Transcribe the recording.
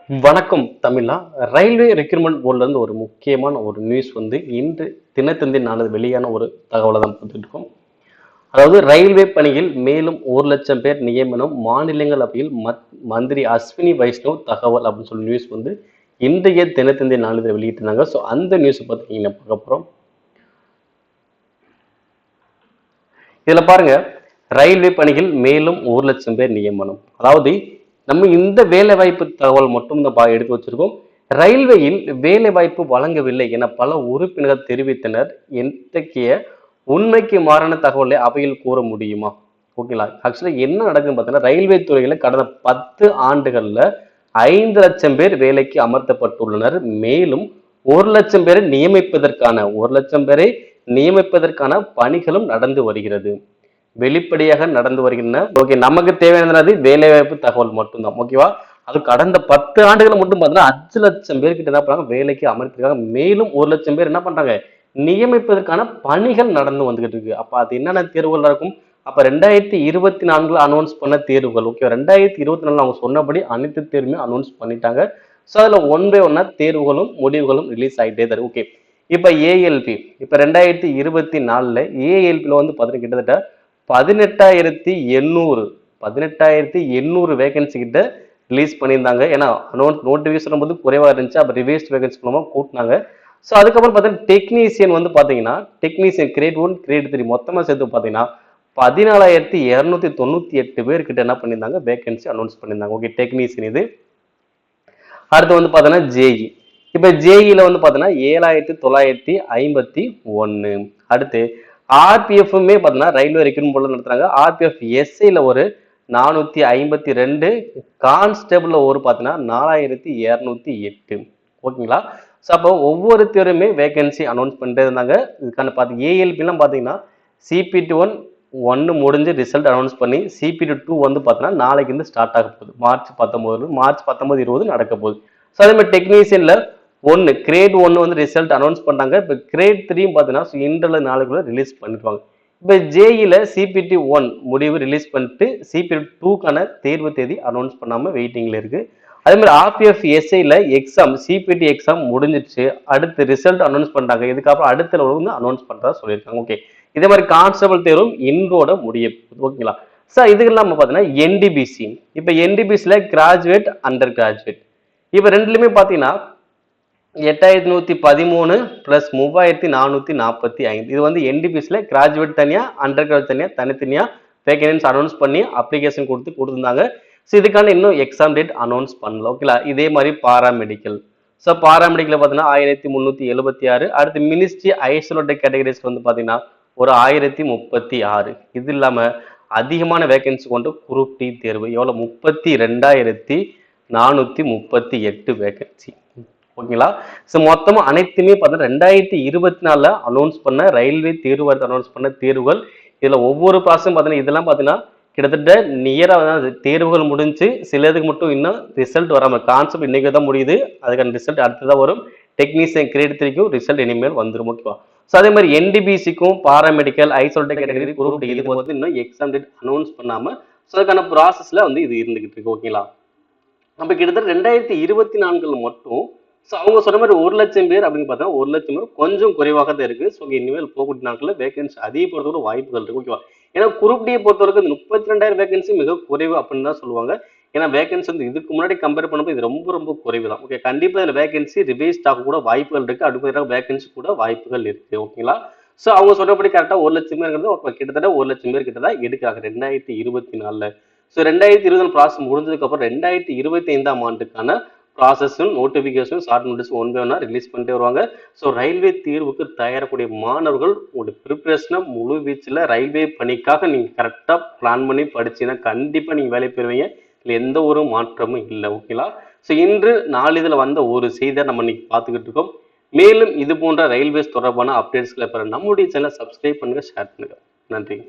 வணக்கம் தமிழா. Railway recruitment போர்ட்ல இருந்து ஒரு முக்கியமான ஒரு நியூஸ் வந்து இன்று தினத்தந்தி நாளிதழ் வெளியான ஒரு தகவலை தான் பார்த்துட்டு இருக்கோம். அதாவது ரயில்வே பணியில் மேலும் 1,00,000 பேர் நியமனம், மாநிலங்களவையில் மந்திரி அஸ்வினி வைஷ்ணவ் தகவல் அப்படின்னு சொல்லி நியூஸ் வந்து இன்றைய தினத்தந்தி நாளிதழ் வெளியிட்டிருந்தாங்க. ஸோ அந்த நியூஸை பார்த்தீங்கன்னா பார்க்க போறோம். இதுல பாருங்க, ரயில்வே பணியில் மேலும் 1,00,000 பேர் நியமனம். அதாவது நம்ம இந்த வேலை வாய்ப்பு தகவல் மட்டும் தான் எடுத்து வச்சிருக்கோம். ரயில்வேயில் வேலை வாய்ப்பு வழங்கவில்லை என பல உறுப்பினர்கள் தெரிவித்தனர். எத்தகைய உண்மைக்கு மாறான தகவலை அவையில் கூற முடியுமா? ஓகேங்களா? ஆக்சுவலா என்ன நடக்குதுன்னு பார்த்தீங்கன்னா, ரயில்வே துறையில கடந்த 10 ஆண்டுகள்ல 5,00,000 பேர் வேலைக்கு அமர்த்தப்பட்டுள்ளனர். மேலும் 1,00,000 பேரை நியமிப்பதற்கான பணிகளும் நடந்து வருகிறது. வெளிப்படையாக நடந்து வருகின்றன. ஓகே, நமக்கு தேவையானது வேலை வாய்ப்பு தகவல் மட்டும்தான். ஓகேவா? அது கடந்த 10 ஆண்டுகள் மட்டும் பார்த்தீங்கன்னா 5,00,000 பேர்கிட்ட என்ன பண்றாங்க, வேலைக்கு அமர்த்திருக்காங்க. மேலும் 1,00,000 பேர் என்ன பண்றாங்க, நியமிப்பதற்கான பணிகள் நடந்து வந்துகிட்டு இருக்கு. அப்ப அது என்னென்ன தேர்வுகள் இருக்கும்? அப்ப 2024 அனௌன்ஸ் பண்ண தேர்வுகள். ஓகே, 2024 அவங்க சொன்னபடி அனைத்து தேர்வுமே அனௌன்ஸ் பண்ணிட்டாங்க. ஸோ அதுல ஒன் பை ஒன்னா தேர்வுகளும் முடிவுகளும் ரிலீஸ் ஆகிட்டே தான். ஓகே, இப்ப ஏஎல்பி இப்ப 2024 ஏஎல்பில வந்து பார்த்தீங்கன்னா கிட்டத்தட்ட 18,800 வேகன்சி கிட்ட ரிலீஸ் பண்ணியிருந்தாங்க. ஏன்னா நோட்டிபிகேஷன் போது குறைவா இருந்துச்சு. அப்ப ரிவைஸ்ட் வேகன்சி மூலமா கூட்டினாங்க. ஸோ அதுக்கப்புறம் பார்த்தீங்கன்னா டெக்னீசியன் வந்து பார்த்தீங்கன்னா டெக்னீசியன் கிரேட் 1 கிரேட் 3 மொத்தமா சேர்த்து பார்த்தீங்கன்னா 14,298 பேர் கிட்ட என்ன பண்ணியிருந்தாங்க, வேகன்சி அனௌன்ஸ் பண்ணியிருந்தாங்க. ஓகே, டெக்னீசியன் இது. அடுத்து வந்து பார்த்தீங்கன்னா ஜேஇ. இப்ப ஜேஇல வந்து பார்த்தீங்கன்னா 7,951. அடுத்து ஆர்பிஎஃப்மே பார்த்தீங்கன்னா ரயில்வே ரெக்ரூட்மெண்ட் போர்ட்ல நடத்துறாங்க. ஆர்பிஎஃப் எஸ்ஐல ஒரு 452, கான்ஸ்டபிள்ல ஒரு பார்த்தீங்கன்னா 4,208. ஓகேங்களா? ஸோ அப்போ ஒவ்வொருத்தருமே வேகன்சி அனௌன்ஸ் பண்ணிட்டே இருந்தாங்க. இதுக்கான ஏஎல்பிலாம் பார்த்தீங்கன்னா சிபிடி 1 முடிஞ்சு ரிசல்ட் அனௌன்ஸ் பண்ணி சிபிடி 2 வந்து பார்த்தீங்கன்னா நாளைக்கு இருந்து ஸ்டார்ட் ஆக போகுது. மார்ச் 19, 20 நடக்க போகுது. ஸோ அதே மாதிரி டெக்னீசியன்ல கிரேட் 1 வந்து ரிசல்ட் அனௌன்ஸ் பண்ணாங்க. இப்போ கிரேட் 3 பார்த்தீங்கன்னா இன்டர்ல நாளைக்குள்ள ரிலீஸ் பண்ணிடுவாங்க. இப்போ ஜேஇல சிபிடி 1 முடிவு ரிலீஸ் பண்ணிட்டு சிபிடி 2க்கான தேர்வு தேதி அனௌன்ஸ் பண்ணாம வெயிட்டிங்ல இருக்கு. அதே மாதிரி ஆர்பிஎஃப் எஸ்ஐல எக்ஸாம் சிபிடி எக்ஸாம் முடிஞ்சிச்சு. அடுத்து ரிசல்ட் அனௌன்ஸ் பண்ணாங்க. இதுக்கப்புறம் அடுத்த வந்து அனௌன்ஸ் பண்றதா சொல்லியிருக்காங்க. ஓகே, இதே மாதிரி கான்ஸ்டபிள் தேர்வும் இன்றோட முடிய ஓகேங்களா? சார் இதுக்கு இல்லாம பார்த்தீங்கன்னா என்டிபிசி. இப்போ என்டிபிசில கிராஜுவேட், அண்டர் கிராஜுவேட் இப்போ ரெண்டுலயுமே பார்த்தீங்கன்னா 8,113 பிளஸ் 3,445. இது வந்து என்டிபிசில கிராஜுவேட் தனியா, அண்டர் கிராஜுவேட் தனியா, தனித்தனியா வேகன்சி அனௌன்ஸ் பண்ணி அப்ளிகேஷன் கொடுத்துருந்தாங்க. ஸோ இதுக்கான இன்னும் எக்ஸாம் டேட் அனௌன்ஸ் பண்ணல. ஓகேங்களா? இதே மாதிரி பாராமெடிக்கல். ஸோ பாராமெடிக்கல் பார்த்தீங்கன்னா 1,376. அடுத்து மினிஸ்ட்ரி ஐசோலேட்டட் கேட்டகரிஸ் வந்து பார்த்தீங்கன்னா ஒரு 1,036. இது இல்லாம அதிகமான வேகன்சி கொண்ட குரூப் டி தேர்வு எவ்வளவு, 32,438 வேகன்சி. ஓகேங்களா? ஸோ மொத்தமா அனைத்துமே பார்த்தீங்கன்னா 2024 அனௌன்ஸ் பண்ண ரயில்வே தேர்வு அனௌன்ஸ் பண்ண தேர்வுகள். இதுல ஒவ்வொரு ப்ராசஸும் பார்த்தீங்கன்னா இதெல்லாம் பார்த்தீங்கன்னா கிட்டத்தட்ட நியரா தேர்வுகள் முடிஞ்சு சிலதுக்கு மட்டும் இன்னும் ரிசல்ட் வராம, கான்செப்ட் இன்னைக்கு தான் முடியுது, அதுக்கான ரிசல்ட் அடுத்ததான் வரும். டெக்னீசியன் கிரேட் 3க்கும் ரிசல்ட் இனிமேல் வந்துடும். ஓகேவா? ஸோ அதே மாதிரி என்டிபிசிக்கும் paramedical isolated category group D இதுக்கு வந்து இன்னும் எக்ஸாம் டேட் அனௌன்ஸ் பண்ணாம ஸோ அதுக்கான ப்ராசஸ்ல வந்து இது இருந்துகிட்டு இருக்கு. ஓகேங்களா? நம்ம கிட்டத்தட்ட 2024 மட்டும் ஸோ அவங்க சொன்ன மாதிரி 1,00,000 பேர் அப்படின்னு பார்த்தா 1,00,000 பேர் கொஞ்சம் குறைவாக தான் இருக்கு. ஸோ இனிமேல் போகக்கூடிய நாட்களில் வேகன்சி அதிகப்படுறதுக்கு வாய்ப்புகள் இருக்கு. ஓகேவா? ஏன்னா குரூப் டியை பொறுத்தவரைக்கும் 32,000 வேகன்சி மிக குறைவு அப்படின்னு தான் சொல்லுவாங்க. ஏன்னா வேகன்சி வந்து இதுக்கு முன்னாடி கம்பேர் பண்ணும்போது இது ரொம்ப ரொம்ப குறைவு தான். ஓகே, கண்டிப்பா இதில் வேகன்சி ரிவைஸ்ட் ஆக கூட வாய்ப்புகள் இருக்கு. அடுத்த வேகன்சி கூட வாய்ப்புகள் இருக்கு. ஓகேங்களா? ஸோ அவங்க சொன்னபடி கரெக்டாக 1,00,000 பேருங்கிறது கிட்டத்தட்ட 1,00,000 பேர் கிட்ட தான் எடுக்காங்க 2024. ஸோ 2020 ப்ராசஸ் முடிஞ்சதுக்கு அப்புறம் 2025ஆம் ஆண்டுக்கான ப்ராசஸும் notification short notice one by ஒன்னா ரிலீஸ் பண்ணிட்டு வருவாங்க. ஸோ ரயில்வே தேர்வுக்கு தயாரக்கூடிய மாணவர்கள் உங்களுடைய ப்ரிப்பரேஷனை முழு வீச்சில் ரயில்வே பணிக்காக நீங்க கரெக்டா பிளான் பண்ணி படிச்சீங்கன்னா கண்டிப்பா நீங்க வேலை பெறுவீங்க. இதுல எந்த ஒரு மாற்றமும் இல்லை. ஓகேங்களா? ஸோ இன்று நாளிதழ் வந்த ஒரு செய்தியை நம்ம இன்னைக்கு பார்த்துக்கிட்டு இருக்கோம். மேலும் இது போன்ற ரயில்வேஸ் தொடர்பான அப்டேட்ஸ்களை பெற நம்முடைய சேனலை சப்ஸ்கிரைப் பண்ணுங்க, ஷேர் பண்ணுங்க. நன்றி.